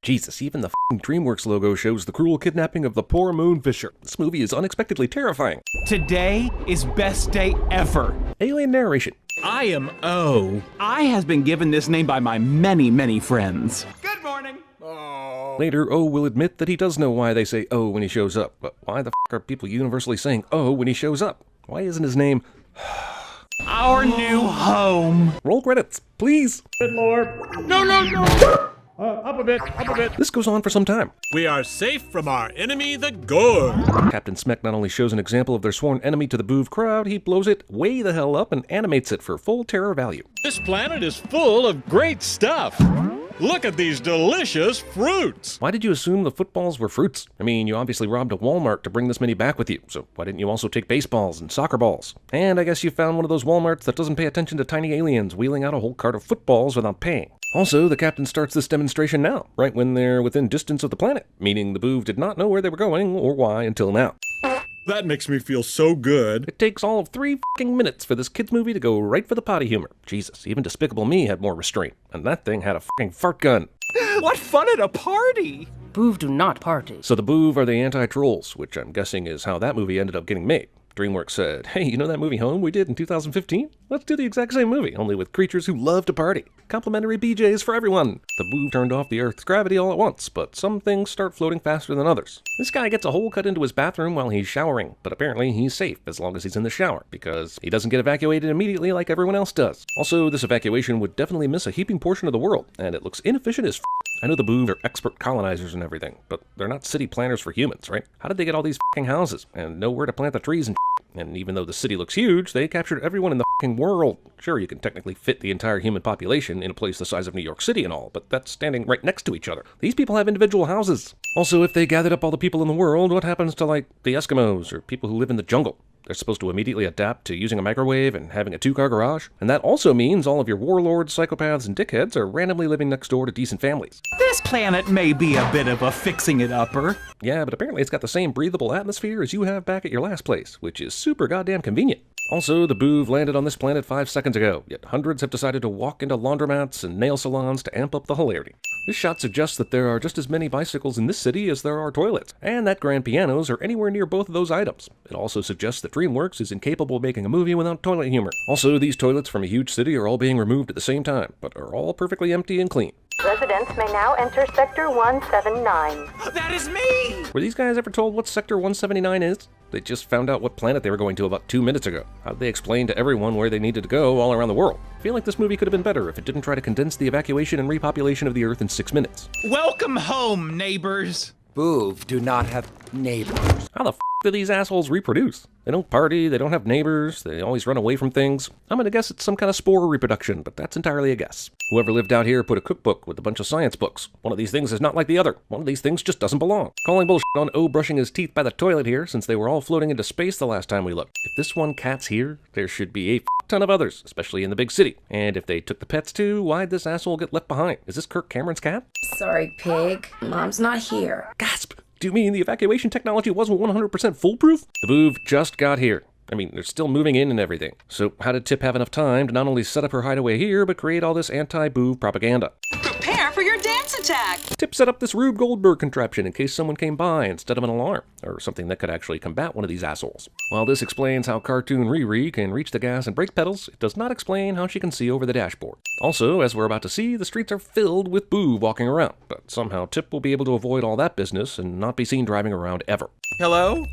Jesus, even the f***ing DreamWorks logo shows the cruel kidnapping of the poor Moonfisher. This movie is unexpectedly terrifying. Today is best day ever. Alien narration. I am O. I has been given this name by my many, many friends. Good morning. Later, O will admit that he does know why they say O when he shows up. But why the f*** are people universally saying O when he shows up? Why isn't his name... Our new home. Roll credits, please. Good Lord. No. Up a bit. This goes on for some time. We are safe from our enemy, the Gore. Captain Smek not only shows an example of their sworn enemy to the Boov crowd, he blows it way the hell up and animates it for full terror value. This planet is full of great stuff. Look at these delicious fruits. Why did you assume the footballs were fruits? I mean, you obviously robbed a Walmart to bring this many back with you, so why didn't you also take baseballs and soccer balls? And I guess you found one of those Walmarts that doesn't pay attention to tiny aliens wheeling out a whole cart of footballs without paying. Also, the captain starts this demonstration now, right when they're within distance of the planet, meaning the Boov did not know where they were going or why until now. That makes me feel so good. It takes all of 3 fucking minutes for this kid's movie to go right for the potty humor. Jesus, even Despicable Me had more restraint, and that thing had a fucking fart gun. What fun at a party. Boov do not party. So the Boov are the anti-trolls, which I'm guessing is how that movie ended up getting made. DreamWorks said, hey, you know that movie Home we did in 2015? Let's do the exact same movie, only with creatures who love to party. Complimentary BJs for everyone. The Boov turned off the Earth's gravity all at once, but some things start floating faster than others. This guy gets a hole cut into his bathroom while he's showering, but apparently he's safe as long as he's in the shower, because he doesn't get evacuated immediately like everyone else does. Also, this evacuation would definitely miss a heaping portion of the world, and it looks inefficient as f***. I know the Boov are expert colonizers and everything, but they're not city planners for humans, right? How did they get all these f***ing houses, and know where to plant the trees and shit? And even though the city looks huge, they captured everyone in the f***ing world. Sure, you can technically fit the entire human population in a place the size of New York City and all, but that's standing right next to each other. These people have individual houses. Also, if they gathered up all the people in the world, what happens to, like, the Eskimos or people who live in the jungle? They're supposed to immediately adapt to using a microwave and having a 2-car garage. And that also means all of your warlords, psychopaths, and dickheads are randomly living next door to decent families. This planet may be a bit of a fixing-it-upper. Yeah, but apparently it's got the same breathable atmosphere as you have back at your last place, which is super goddamn convenient. Also, the Boov landed on this planet 5 seconds ago, yet hundreds have decided to walk into laundromats and nail salons to amp up the hilarity. This shot suggests that there are just as many bicycles in this city as there are toilets, and that grand pianos are anywhere near both of those items. It also suggests that DreamWorks is incapable of making a movie without toilet humor. Also, these toilets from a huge city are all being removed at the same time, but are all perfectly empty and clean. Residents may now enter Sector 179. That is me! Were these guys ever told what Sector 179 is? They just found out what planet they were going to about 2 minutes ago. How did they explain to everyone where they needed to go all around the world? I feel like this movie could have been better if it didn't try to condense the evacuation and repopulation of the Earth in 6 minutes. Welcome home, neighbors. Boov do not have neighbors. How the f*** do these assholes reproduce? They don't party, they don't have neighbors, they always run away from things. I'm gonna guess it's some kind of spore reproduction, but that's entirely a guess. Whoever lived out here put a cookbook with a bunch of science books. One of these things is not like the other. One of these things just doesn't belong. Calling bullshit on O brushing his teeth by the toilet here, since they were all floating into space the last time we looked. If this one cat's here, there should be a ton of others, especially in the big city. And if they took the pets too, why'd this asshole get left behind? Is this Kirk Cameron's cat? Sorry, pig. Mom's not here. Gasp! Do you mean the evacuation technology wasn't 100% foolproof? The Boov just got here. I mean, they're still moving in and everything. So how did Tip have enough time to not only set up her hideaway here, but create all this anti-Boov propaganda? Prepare for your dance attack! Tip set up this Rube Goldberg contraption in case someone came by instead of an alarm, or something that could actually combat one of these assholes. While this explains how cartoon Riri can reach the gas and brake pedals, it does not explain how she can see over the dashboard. Also, as we're about to see, the streets are filled with Boov walking around, but somehow Tip will be able to avoid all that business and not be seen driving around ever. Hello?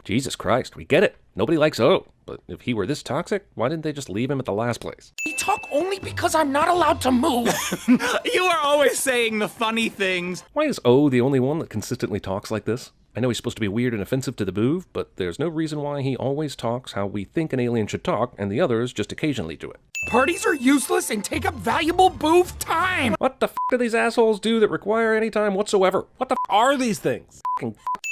Jesus Christ, we get it. Nobody likes O. But if he were this toxic, why didn't they just leave him at the last place? We talk only because I'm not allowed to move. You are always saying the funny things. Why is O the only one that consistently talks like this? I know he's supposed to be weird and offensive to the Boov, but there's no reason why he always talks how we think an alien should talk, and the others just occasionally do it. Parties are useless and take up valuable Boov time. What the f*** do these assholes do that require any time whatsoever? What the f*** are these things?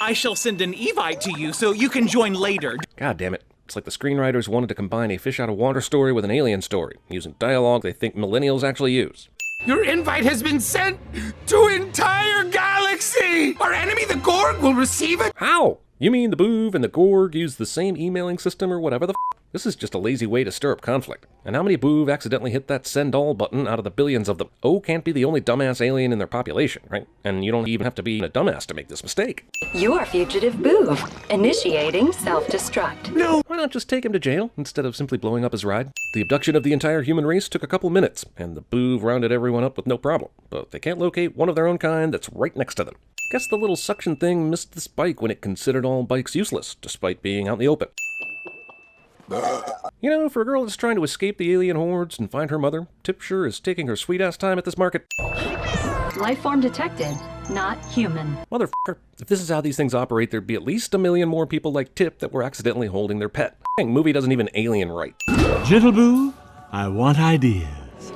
I shall send an Evite to you so you can join later. God damn it. It's like the screenwriters wanted to combine a fish out of water story with an alien story, using dialogue they think millennials actually use. Your invite has been sent to entire galaxy! Our enemy, the Gorg, will receive it. How? You mean the Boov and the Gorg use the same emailing system or whatever the f? This is just a lazy way to stir up conflict. And how many Boov accidentally hit that send all button out of the billions of them? O can't be the only dumbass alien in their population, right? And you don't even have to be a dumbass to make this mistake. You are fugitive Boov. Initiating self-destruct. No! Why not just take him to jail instead of simply blowing up his ride? The abduction of the entire human race took a couple minutes, and the Boov rounded everyone up with no problem. But they can't locate one of their own kind that's right next to them. Guess the little suction thing missed this bike when it considered all bikes useless, despite being out in the open. You know, for a girl that's trying to escape the alien hordes and find her mother, Tip sure is taking her sweet-ass time at this market. Lifeform detected, not human. Motherfucker, if this is how these things operate, there'd be at least 1 million more people like Tip that were accidentally holding their pet. Dang, movie doesn't even alien right. Gentle Boo, I want ideas.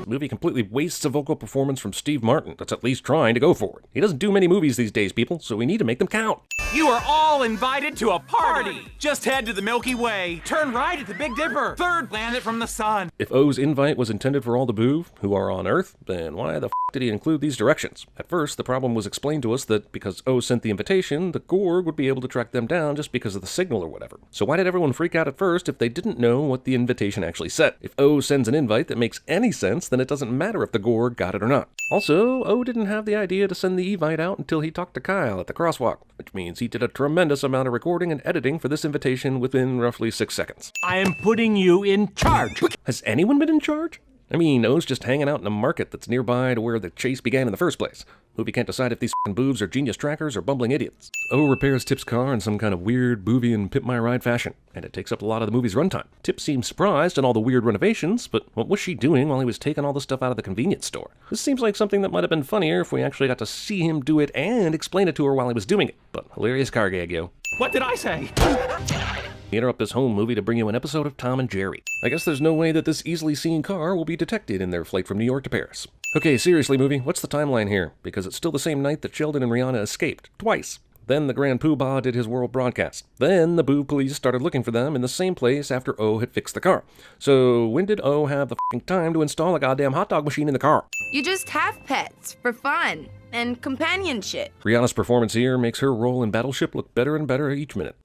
Movie completely wastes a vocal performance from Steve Martin that's at least trying to go for it. He doesn't do many movies these days, people, so we need to make them count. You are all invited to a party. Just head to the Milky Way. Turn right at the Big Dipper. Third planet from the sun. If O's invite was intended for all the Boov who are on Earth, then why the f did he include these directions? At first, the problem was explained to us that because O sent the invitation, the Gorg would be able to track them down just because of the signal or whatever. So why did everyone freak out at first if they didn't know what the invitation actually said? If O sends an invite that makes any sense, then it doesn't matter if the Gorg got it or not. Also, O didn't have the idea to send the Evite out until he talked to Kyle at the crosswalk, which means he did a tremendous amount of recording and editing for this invitation within roughly 6 seconds. I am putting you in charge. Has anyone been in charge? I mean, O's just hanging out in a market that's nearby to where the chase began in the first place. Movie can't decide if these f***ing boobs are genius trackers or bumbling idiots. O repairs Tip's car in some kind of weird Boovian Pimp My Ride fashion, and it takes up a lot of the movie's runtime. Tip seems surprised at all the weird renovations, but what was she doing while he was taking all the stuff out of the convenience store? This seems like something that might have been funnier if we actually got to see him do it and explain it to her while he was doing it. But hilarious car gag, yo. What did I say? We interrupt this home movie to bring you an episode of Tom and Jerry. I guess there's no way that this easily seen car will be detected in their flight from New York to Paris. Okay, seriously movie, what's the timeline here? Because it's still the same night that Sheldon and Rihanna escaped, twice. Then the Grand Poobah did his world broadcast. Then the Boo police started looking for them in the same place after O had fixed the car. So when did O have the f***ing time to install a goddamn hot dog machine in the car? You just have pets for fun and companionship. Rihanna's performance here makes her role in Battleship look better and better each minute.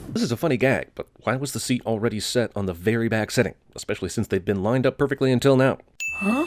This is a funny gag, but why was the seat already set on the very back setting? Especially since they've been lined up perfectly until now. Huh?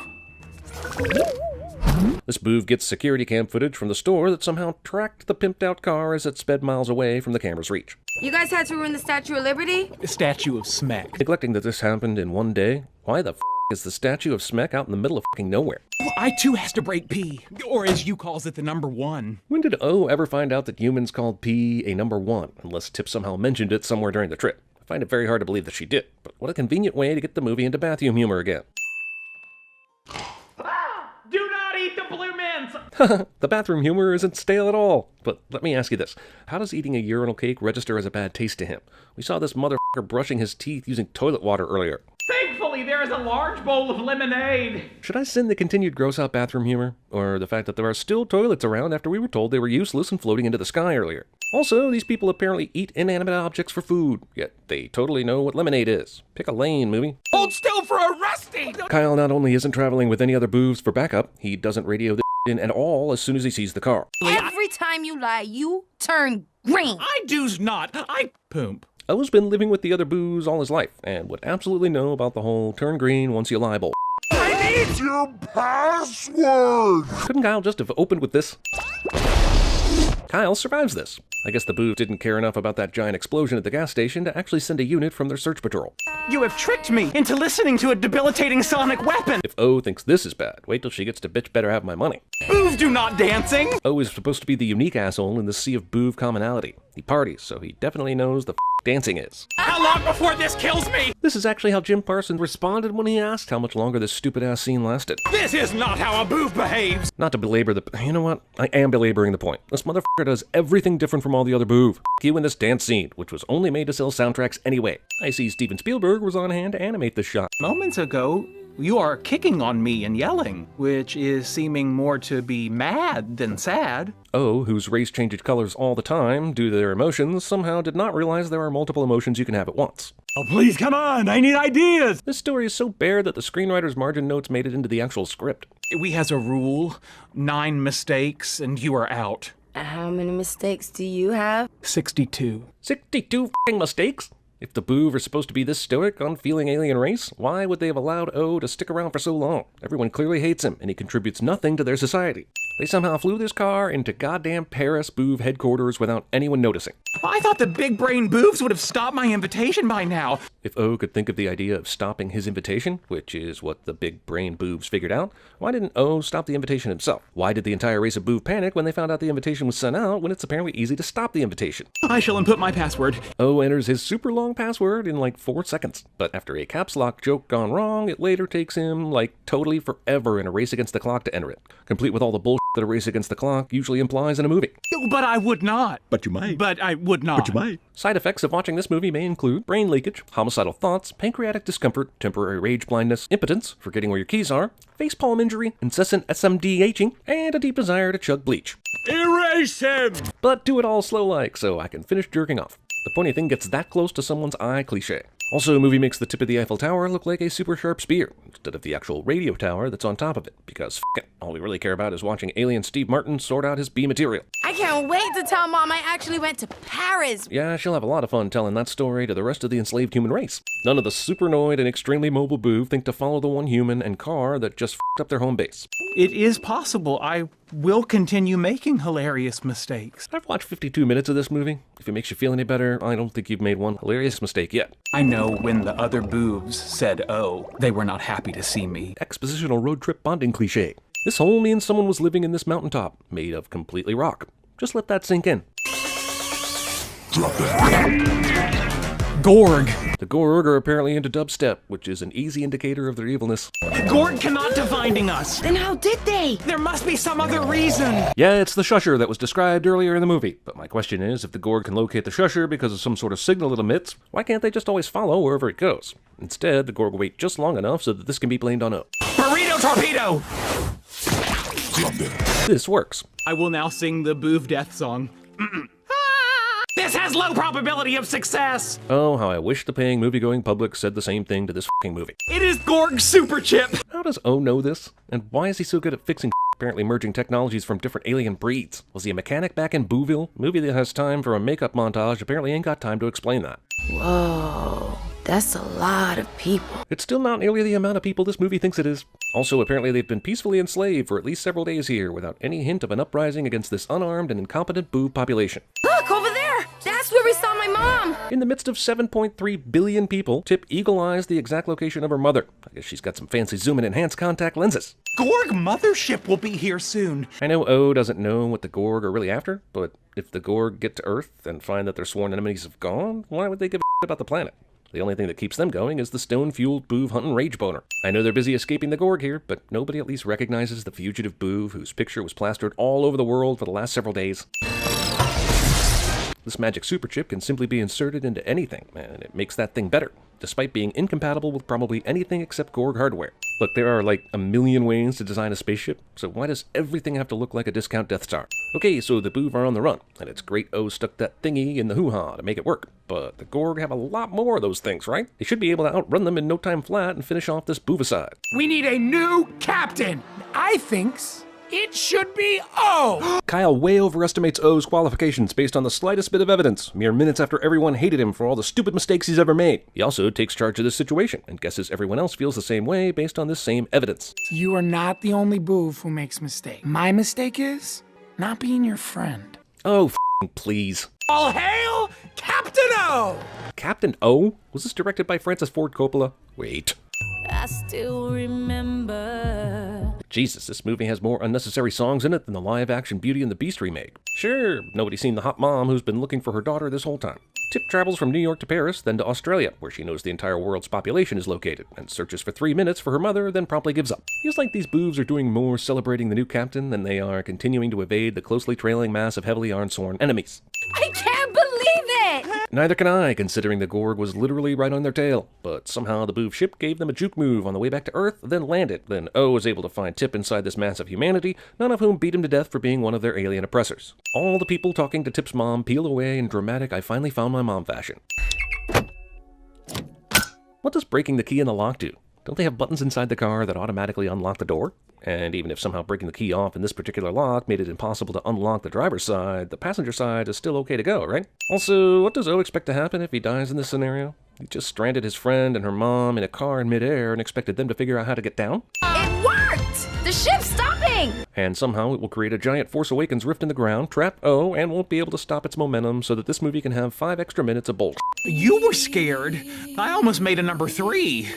This Boov gets security cam footage from the store that somehow tracked the pimped out car as it sped miles away from the camera's reach. You guys had to ruin the Statue of Liberty? Statue of Smack. Neglecting that this happened in one day, why the f*** is the Statue of Smack out in the middle of f***ing nowhere? I too has to break P, or as you calls it, the number one. When did O ever find out that humans called P a number one, unless Tip somehow mentioned it somewhere during the trip? I find it very hard to believe that she did, but what a convenient way to get the movie into bathroom humor again. Do not eat the blue mints! The bathroom humor isn't stale at all. But let me ask you this. How does eating a urinal cake register as a bad taste to him? We saw this motherfucker brushing his teeth using toilet water earlier. Thankfully, there is a large bowl of lemonade. Should I send the continued gross-out bathroom humor? Or the fact that there are still toilets around after we were told they were useless and floating into the sky earlier? Also, these people apparently eat inanimate objects for food, yet they totally know what lemonade is. Pick a lane, movie. Hold still for a rusty! Kyle not only isn't traveling with any other boobs for backup, he doesn't radio the in at all as soon as he sees the car. Every time you lie, you turn green. I do's not. I poop. O's been living with the other boos all his life, and would absolutely know about the whole turn green once you lie bull. I need your password! Couldn't Kyle just have opened with this? Kyle survives this. I guess the boos didn't care enough about that giant explosion at the gas station to actually send a unit from their search patrol. You have tricked me into listening to a debilitating sonic weapon. If O thinks this is bad, wait till she gets to bitch better have my money. Boos do not dancing. O is supposed to be the unique asshole in the sea of boov commonality. He parties, so he definitely knows the dancing is. How long before this kills me? This is actually how Jim Parsons responded when he asked how much longer this stupid-ass scene lasted. This is not how a boof behaves. Not to belabor the... You know what? I am belaboring the point. This motherfucker does everything different from all the other boov. You in this dance scene, which was only made to sell soundtracks anyway. I see Steven Spielberg was on hand to animate this shot. Moments ago, you are kicking on me and yelling, which is seeming more to be mad than sad. O, whose race changes colors all the time due to their emotions, somehow did not realize there are multiple emotions you can have at once. Oh, please, come on, I need ideas! This story is so bare that the screenwriter's margin notes made it into the actual script. We has a rule, 9 mistakes and you are out. How many mistakes do you have? 62. 62 f***ing mistakes? If the Boov are supposed to be this stoic, unfeeling alien race, why would they have allowed O to stick around for so long? Everyone clearly hates him, and he contributes nothing to their society. They somehow flew this car into goddamn Paris Boov headquarters without anyone noticing. I thought the big brain boofs would have stopped my invitation by now. If O could think of the idea of stopping his invitation, which is what the big brain Boovs figured out, why didn't O stop the invitation himself? Why did the entire race of Boov panic when they found out the invitation was sent out when it's apparently easy to stop the invitation? I shall input my password. O enters his super long password in like 4 seconds, but after a caps lock joke gone wrong, it later takes him like totally forever in a race against the clock to enter it, complete with all the bullshit that a race against the clock usually implies in a movie. But I would not. But you might. But I would not. But you might. Side effects of watching this movie may include brain leakage, homicidal thoughts, pancreatic discomfort, temporary rage blindness, impotence, forgetting where your keys are, facepalm injury, incessant SMDHing, and a deep desire to chug bleach. Erase him! But do it all slow-like so I can finish jerking off. The pointy thing gets that close to someone's eye cliche. Also, the movie makes the tip of the Eiffel Tower look like a super sharp spear, instead of the actual radio tower that's on top of it, because f*** it, all we really care about is watching alien Steve Martin sort out his B material. I can't wait to tell Mom I actually went to Paris. Yeah, she'll have a lot of fun telling that story to the rest of the enslaved human race. None of the supernoid and extremely mobile Boov think to follow the one human and car that just f***ed up their home base. It is possible I will continue making hilarious mistakes. I've watched 52 minutes of this movie. If it makes you feel any better, I don't think you've made one hilarious mistake yet. I know when the other boobs said, oh, they were not happy to see me. Expositional road trip bonding cliche. This hole means someone was living in this mountaintop, made of completely rock. Just let that sink in. Gorg. The Gorg are apparently into dubstep, which is an easy indicator of their evilness. Gorg cannot be finding us. Then how did they? There must be some other reason. Yeah, it's the shusher that was described earlier in the movie. But my question is, if the Gorg can locate the shusher because of some sort of signal it emits, why can't they just always follow wherever it goes? Instead, the Gorg wait just long enough so that this can be blamed on O. Burrito torpedo! This works. I will now sing the Boov death song. This has low probability of success! Oh, how I wish the paying movie-going public said the same thing to this f***ing movie. It is Gorg Super Chip! How does O know this? And why is he so good at fixing apparently merging technologies from different alien breeds? Was he a mechanic back in Booville? A movie that has time for a makeup montage apparently ain't got time to explain that. Whoa, that's a lot of people. It's still not nearly the amount of people this movie thinks it is. Also, apparently they've been peacefully enslaved for at least several days here without any hint of an uprising against this unarmed and incompetent Boov population. Look, over there! That's where we saw my mom! In the midst of 7.3 billion people, Tip eagle-eyes the exact location of her mother. I guess she's got some fancy zoom and enhanced contact lenses. Gorg Mothership will be here soon. I know O doesn't know what the Gorg are really after, but if the Gorg get to Earth and find that their sworn enemies have gone, why would they give a shit about the planet? The only thing that keeps them going is the stone-fueled Boov hunting rage boner. I know they're busy escaping the Gorg here, but nobody at least recognizes the fugitive Boov whose picture was plastered all over the world for the last several days. This magic super chip can simply be inserted into anything, and it makes that thing better, despite being incompatible with probably anything except Gorg hardware. Look, there are like a million ways to design a spaceship, so why does everything have to look like a discount Death Star? Okay, so the Boov are on the run, and it's great O stuck that thingy in the hoo-ha to make it work, but the Gorg have a lot more of those things, right? They should be able to outrun them in no time flat and finish off this Boovicide. We need a new captain. I thinks it should be O. Kyle way overestimates O's qualifications based on the slightest bit of evidence, mere minutes after everyone hated him for all the stupid mistakes he's ever made. He also takes charge of this situation and guesses everyone else feels the same way based on this same evidence. You are not the only Boov who makes mistakes. My mistake is not being your friend. Oh, f***ing please. All hail Captain O! Captain O? Was this directed by Francis Ford Coppola? Wait. I still remember. Jesus, this movie has more unnecessary songs in it than the live-action Beauty and the Beast remake. Sure, nobody's seen the hot mom who's been looking for her daughter this whole time. Tip travels from New York to Paris, then to Australia, where she knows the entire world's population is located, and searches for 3 minutes for her mother, then promptly gives up. Feels like these Boovs are doing more celebrating the new captain than they are continuing to evade the closely trailing mass of heavily arm-sworn enemies. I can't believe it! Neither can I, considering the Gorg was literally right on their tail. But somehow the Boov ship gave them a juke move on the way back to Earth, then landed. Then O was able to find Tip inside this mass of humanity, none of whom beat him to death for being one of their alien oppressors. All the people talking to Tip's mom peel away in dramatic I finally found my mom fashion. What does breaking the key in the lock do? Don't they have buttons inside the car that automatically unlock the door? And even if somehow breaking the key off in this particular lock made it impossible to unlock the driver's side, the passenger side is still okay to go, right? Also, what does O expect to happen if he dies in this scenario? He just stranded his friend and her mom in a car in midair and expected them to figure out how to get down? It worked! The ship's stopping! And somehow it will create a giant Force Awakens rift in the ground, trap O, and won't be able to stop its momentum so that this movie can have 5 extra minutes of bullshit. You were scared. I almost made a number 3.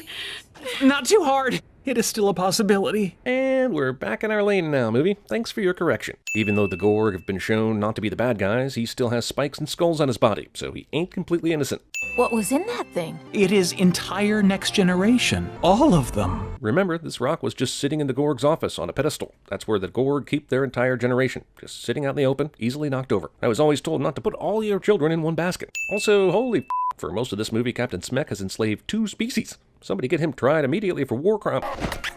Not too hard. It is still a possibility. And we're back in our lane now, movie. Thanks for your correction. Even though the Gorg have been shown not to be the bad guys, he still has spikes and skulls on his body, so he ain't completely innocent. What was in that thing? It is entire next generation. All of them. Remember, this rock was just sitting in the Gorg's office on a pedestal. That's where the Gorg keep their entire generation. Just sitting out in the open, easily knocked over. I was always told not to put all your children in one basket. Also, holy for most of this movie, Captain Smek has enslaved 2 species. Somebody get him tried immediately for war crime.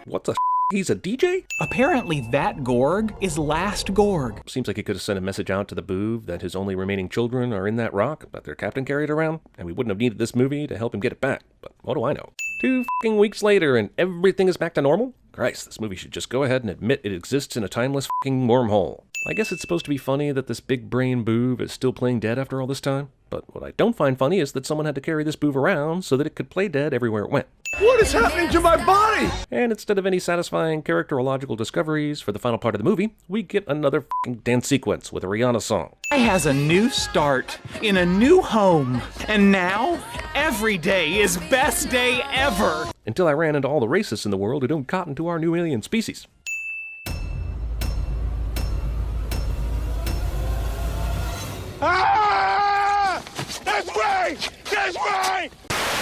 What the He's a DJ? Apparently that Gorg is Last Gorg. Seems like he could have sent a message out to the Boov that his only remaining children are in that rock that their captain carried around, and we wouldn't have needed this movie to help him get it back. But what do I know? 2 fucking weeks later and everything is back to normal? Christ, this movie should just go ahead and admit it exists in a timeless fucking wormhole. I guess it's supposed to be funny that this big brain Boov is still playing dead after all this time. But what I don't find funny is that someone had to carry this Boov around so that it could play dead everywhere it went. What is happening to my body? And instead of any satisfying characterological discoveries for the final part of the movie, we get another fucking dance sequence with a Rihanna song. It has a new start in a new home. And now, every day is best day ever. Until I ran into all the racists in the world who don't cotton to our new alien species. Ah! That's right! That's right!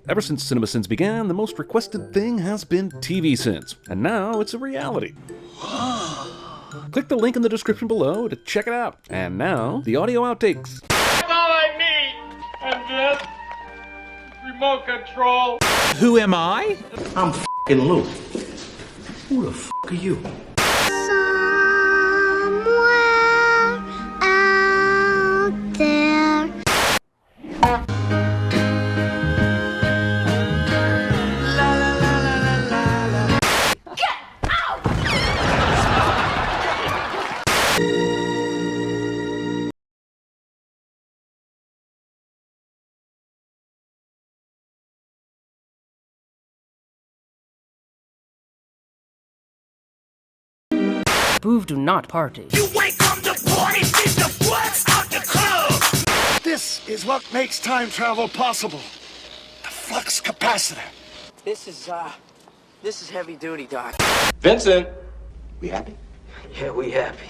Ever since CinemaSins began, the most requested thing has been TV Sins, and now it's a reality. Click the link in the description below to check it out. And now, the audio outtakes. That's all I need! And this remote control. Who am I? I'm f***ing Luke. Who the f*** are you? Boov do not party. You wake up the party, get the butts out the club! This is what makes time travel possible. The flux capacitor. This is heavy duty, Doc. Vincent! We happy? Yeah, we happy.